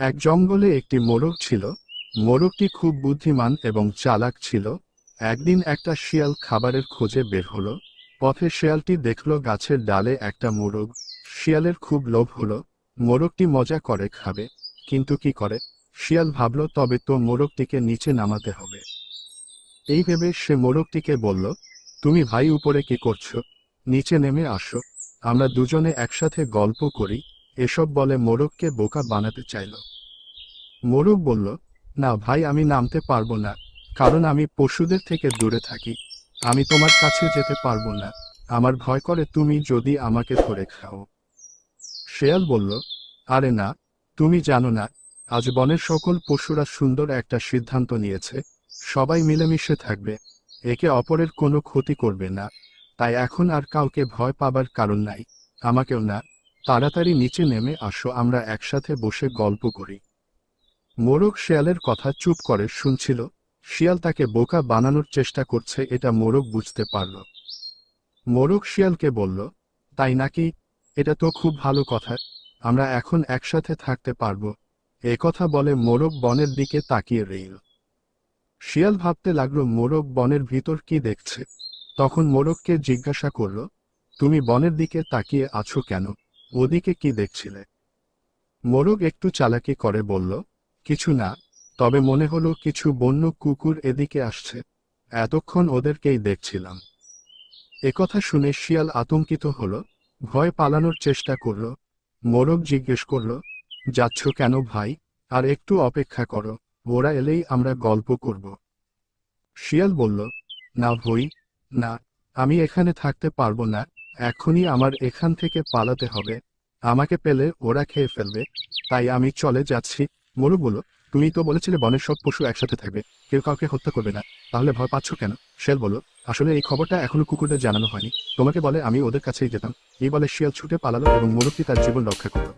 এক জঙ্গলে একটি মোরগ ছিল। মোরগটি খুব বুদ্ধিমান এবং চালাক ছিল। একদিন একটা শিয়াল খাবারের খোঁজে বের হলো। পথে শিয়ালটি দেখল গাছের ডালে একটা মোরগ। শিয়ালের খুব লোভ হলো, মোরগটি মজা করে খাবে। কিন্তু কি করে? শিয়াল ভাবল, তবে তো মোরগটিকে নিচে নামাতে হবে। এই ভেবে সে মোরগটিকে বলল, তুমি ভাই উপরে কি করছো? নিচে নেমে আসো, আমরা দুজনে একসাথে গল্প করি। এসব বলে মোরগকে বোকা বানাতে চাইল। মোরগ বলল, না ভাই, আমি নামতে পারবো না, কারণ আমি পশুদের থেকে দূরে থাকি। আমি তোমার কাছে যেতে পারবো না, আমার ভয় করে তুমি যদি আমাকে ধরে খাও। শেয়াল বলল, আরে না, তুমি জানো না, আজ বনের সকল পশুরা সুন্দর একটা সিদ্ধান্ত নিয়েছে। সবাই মিলেমিশে থাকবে, একে অপরের কোনো ক্ষতি করবে না। তাই এখন আর কাউকে ভয় পাবার কারণ নাই, আমাকেও না। তাড়াতাড়ি নিচে নেমে আসো, আমরা একসাথে বসে গল্প করি। মোরগ শেয়ালের কথা চুপ করে শুনছিল। শিয়াল তাকে বোকা বানানোর চেষ্টা করছে, এটা মোরগ বুঝতে পারল। মোরগ শিয়ালকে বলল, তাই নাকি? এটা তো খুব ভালো কথা, আমরা এখন একসাথে থাকতে পারবো। এ কথা বলে মোরগ বনের দিকে তাকিয়ে রইল। শিয়াল ভাবতে লাগলো, মোরগ বনের ভিতর কি দেখছে। তখন মোরগকে জিজ্ঞাসা করল, তুমি বনের দিকে তাকিয়ে আছো কেন? ওদিকে কি দেখছিলে? মোরগ একটু চালাকি করে বলল, কিছু না, তবে মনে হলো কিছু বন্য কুকুর এদিকে আসছে, এতক্ষণ ওদেরকেই দেখছিলাম। একথা শুনে শিয়াল আতঙ্কিত হলো, ভয় পালানোর চেষ্টা করল। মোরগ জিজ্ঞেস করল, যাচ্ছ কেন ভাই? আর একটু অপেক্ষা করো, ওরা এলেই আমরা গল্প করব। শিয়াল বলল, না ভই, না, আমি এখানে থাকতে পারবো না, এখনই আমার এখান থেকে পালাতে হবে। আমাকে পেলে ওরা খেয়ে ফেলবে, তাই আমি চলে যাচ্ছি। মোরগ বলল, তুমি তো বলেছিলে বনের সব পশু একসাথে থাকবে, কেউ কাউকে হত্যা করবে না, তাহলে ভয় পাচ্ছ কেন? শিয়াল বলল, আসলে এই খবরটা এখনো কুকুরদের জানানো হয়নি, তোমাকে বলে আমি ওদের কাছেই যেতাম। এই বলে শিয়াল ছুটে পালালো এবং মোরগটি তার জীবন রক্ষা করল।